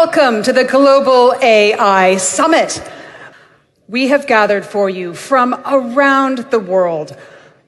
Welcome to the Global AI Summit. We have gathered for you from around the world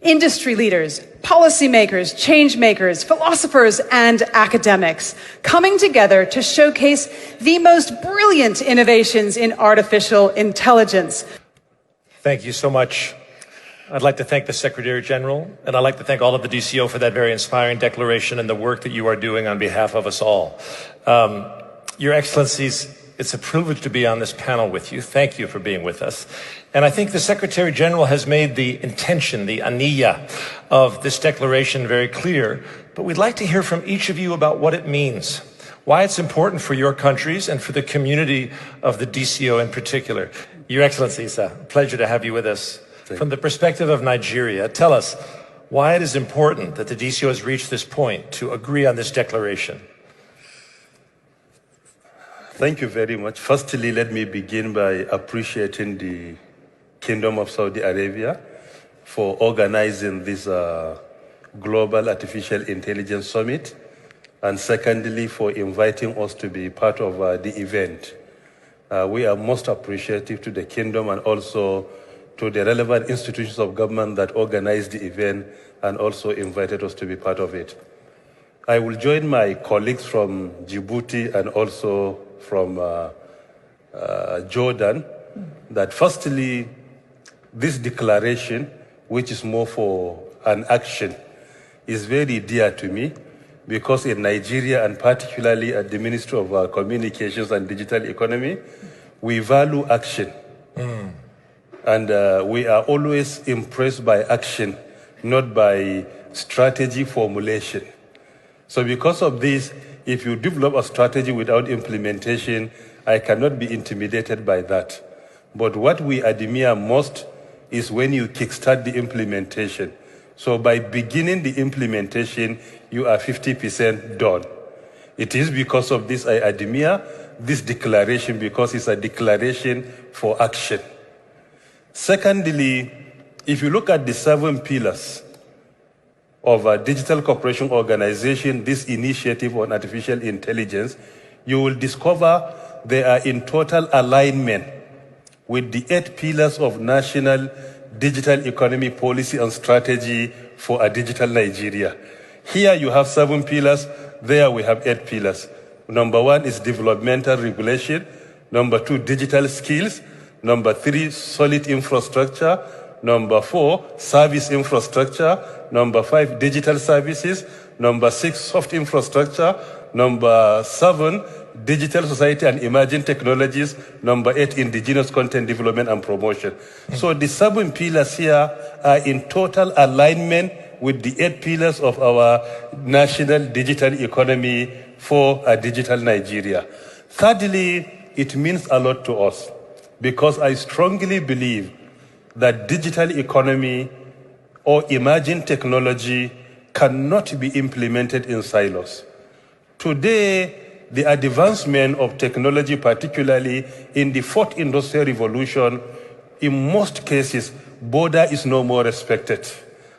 industry leaders, policymakers, change makers, philosophers, and academics coming together to showcase the most brilliant innovations in artificial intelligence. Thank you so much. I'd like to thank the Secretary General, and I'd like to thank all of the DCO for that very inspiring declaration and the work that you are doing on behalf of us all. Your Excellencies, it's a privilege to be on this panel with you. Thank you for being with us. And I think the Secretary General has made the intention, the aniyya of this declaration very clear, but we'd like to hear from each of you about what it means, why it's important for your countries and for the community of the DCO in particular. Your Excellencies, a pleasure to have you with us. From the perspective of Nigeria, tell us why it is important that the DCO has reached this point to agree on this declaration. Thank you very much. Firstly, let me begin by appreciating the Kingdom of Saudi Arabia for organizing this Global Artificial Intelligence Summit, and secondly, for inviting us to be part of the event. We are most appreciative to the Kingdom and also to the relevant institutions of government that organized the event and also invited us to be part of it. I will join my colleagues from Djibouti and also from Jordan that firstly, this declaration, which is more for an action, is very dear to me because in Nigeria and particularly at the Ministry of Communications and Digital Economy, we value action. And we are always impressed by action, not by strategy formulation. So because of this, if you develop a strategy without implementation, I cannot be intimidated by that. But what we admire most is when you kickstart the implementation. So by beginning the implementation, you are 50% done. It is because of this I admire this declaration because it's a declaration for action. Secondly, if you look at the 7 pillars of a digital cooperation organization, this initiative on artificial intelligence, you will discover they are in total alignment with the 8 pillars of national digital economy policy and strategy for a digital Nigeria. Here you have 7 pillars, there we have 8 pillars. Number 1 is developmental regulation. Number 2, digital skills. Number 3, solid infrastructure. Number 4, service infrastructure. Number 5, digital services. Number 6, soft infrastructure. Number 7, digital society and emerging technologies. Number 8, indigenous content development and promotion. So the 7 pillars here are in total alignment with the 8 pillars of our national digital economy for a digital Nigeria. Thirdly, it means a lot to us because I strongly believe that digital economy or emerging technology cannot be implemented in silos. Today, the advancement of technology, particularly in the 4th industrial revolution, in most cases, border is no more respected,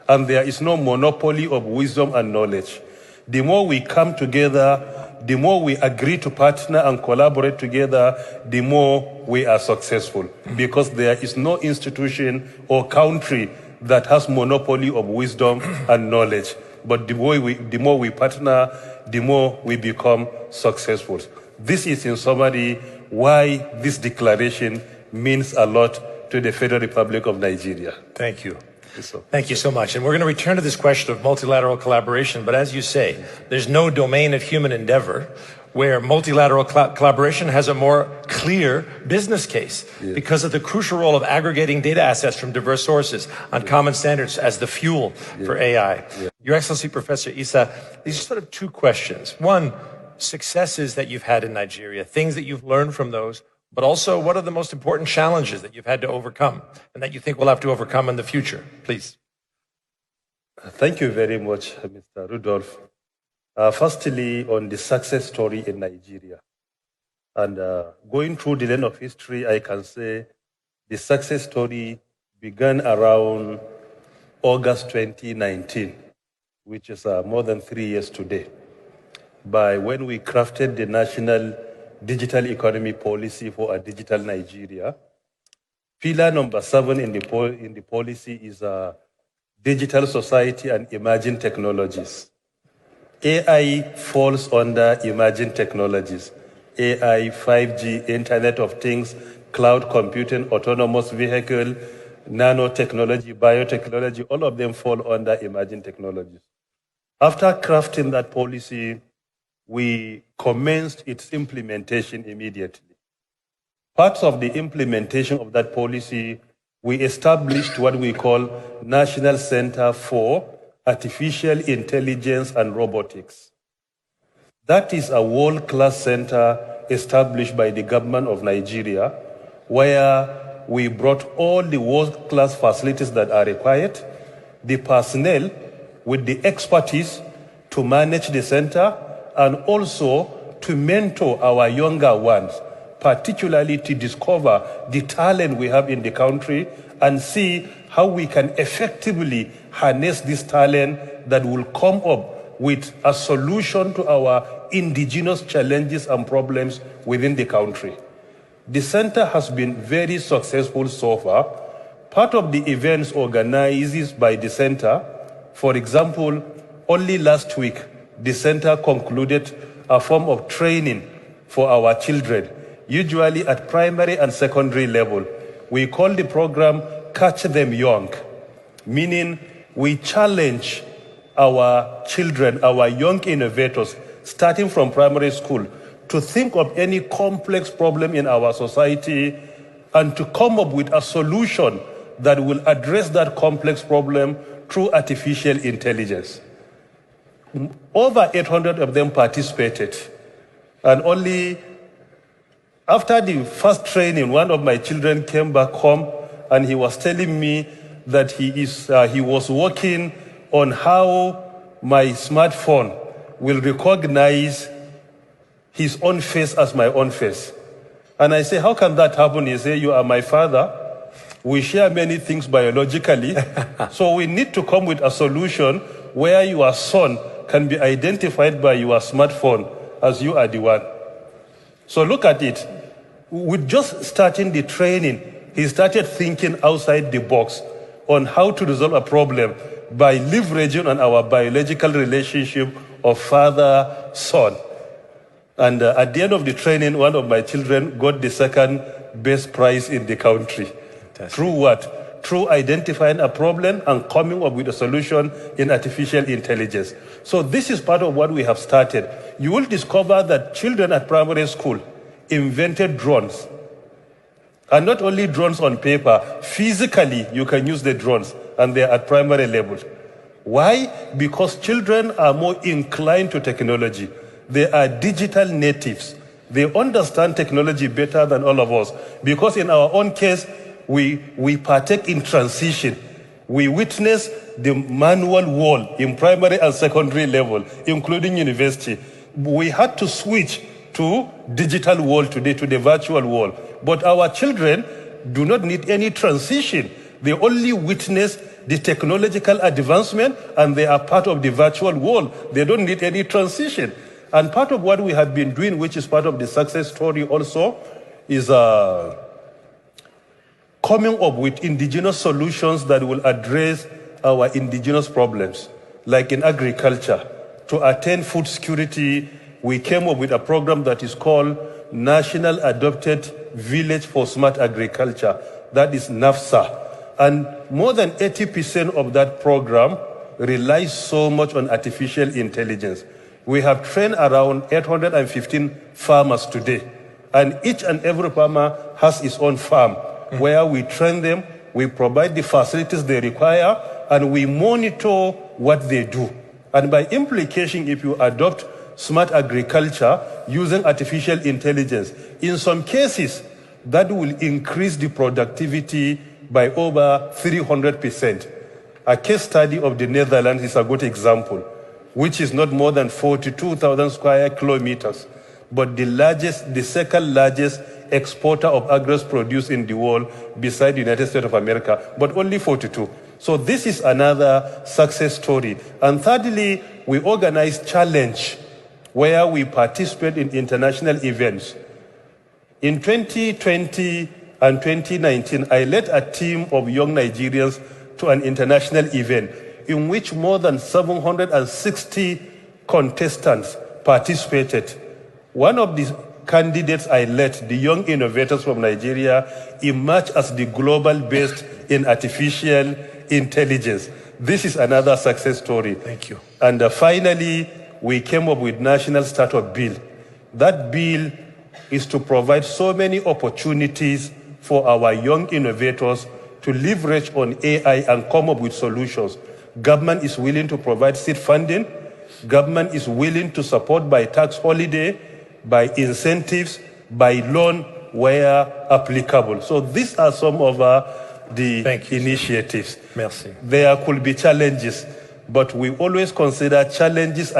and there is no monopoly of wisdom and knowledge. The more we come together, the more we agree to partner and collaborate together, the more we are successful. Because there is no institution or country that has monopoly of wisdom and knowledge. But the more we partner, the more we become successful. This is, in summary, why this declaration means a lot to the Federal Republic of Nigeria. Thank you. Thank you so much. And we're going to return to this question of multilateral collaboration. But as you say, there's no domain of human endeavor where multilateral collaboration has a more clear business case because of the crucial role of aggregating data assets from diverse sources on common standards as the fuel for AI. Your Excellency, Professor Issa, these are sort of 2 questions. One, successes that you've had in Nigeria, things that you've learned from those, but also what are the most important challenges that you've had to overcome and that you think we'll have to overcome in the future? Please. Thank you very much, Mr. Rudolph. Firstly, on the success story in Nigeria. And going through the lens of history, I can say the success story began around August 2019, which is more than 3 years today, by when we crafted the National digital economy policy for a digital Nigeria. Pillar number 7 in the policy is digital society and emerging technologies. AI falls under emerging technologies. AI, 5G, Internet of Things, cloud computing, autonomous vehicle, nanotechnology, biotechnology, all of them fall under emerging technologies. After crafting that policy, we commenced its implementation immediately. Parts of the implementation of that policy, we established what we call National Center for Artificial Intelligence and Robotics. That is a world-class center established by the government of Nigeria, where we brought all the world-class facilities that are required, the personnel with the expertise to manage the center, and also to mentor our younger ones, particularly to discover the talent we have in the country and see how we can effectively harness this talent that will come up with a solution to our indigenous challenges and problems within the country. The center has been very successful so far. Part of the events organized by the center, for example, only last week, the center concluded a form of training for our children, usually at primary and secondary level. We call the program Catch Them Young, meaning we challenge our children, our young innovators, starting from primary school, to think of any complex problem in our society and to come up with a solution that will address that complex problem through artificial intelligence. Over 800 of them participated, and only after the first training, one of my children came back home and he was telling me that he was working on how my smartphone will recognize his own face as my own face. And I say, how can that happen? He say, you are my father. We share many things biologically. So we need to come with a solution where your son can be identified by your smartphone as you are the one. So look at it. With just starting the training, he started thinking outside the box on how to resolve a problem by leveraging on our biological relationship of father-son. And at the end of the training, one of my children got the second best prize in the country. Fantastic. Through what? Through identifying a problem and coming up with a solution in artificial intelligence. So this is part of what we have started. You will discover that children at primary school invented drones. And not only drones on paper, physically you can use the drones, and they're at primary level. Why? Because children are more inclined to technology. They are digital natives. They understand technology better than all of us. Because in our own case, we partake in transition. We witness the manual world in primary and secondary level, including university. We had to switch to digital world today, to the virtual world. But our children do not need any transition. They only witness the technological advancement and they are part of the virtual world. They don't need any transition. And part of what we have been doing, which is part of the success story also, is coming up with indigenous solutions that will address our indigenous problems. Like in agriculture, to attain food security, we came up with a program that is called National Adopted Village for Smart Agriculture. That is NAFSA. And more than 80% of that program relies so much on artificial intelligence. We have trained around 815 farmers today. And each and every farmer has his own farm where we train them, we provide the facilities they require, and we monitor what they do. And by implication, if you adopt smart agriculture using artificial intelligence, in some cases, that will increase the productivity by over 300%. A case study of the Netherlands is a good example, which is not more than 42,000 square kilometers, but the second largest exporter of agro-produce in the world beside the United States of America, but only 42. So this is another success story. And thirdly, we organize challenge, where we participate in international events. In 2020 and 2019, I led a team of young Nigerians to an international event in which more than 760 contestants participated. One of the candidates I led, the young innovators from Nigeria, emerged as the global best in artificial intelligence. This is another success story. Thank you. And finally, we came up with National Startup Bill. That bill is to provide so many opportunities for our young innovators to leverage on AI and come up with solutions. Government is willing to provide seed funding. Government is willing to support by tax holiday, by incentives, by loan where applicable. So these are some of the initiatives. Merci. There could be challenges, but we always consider challenges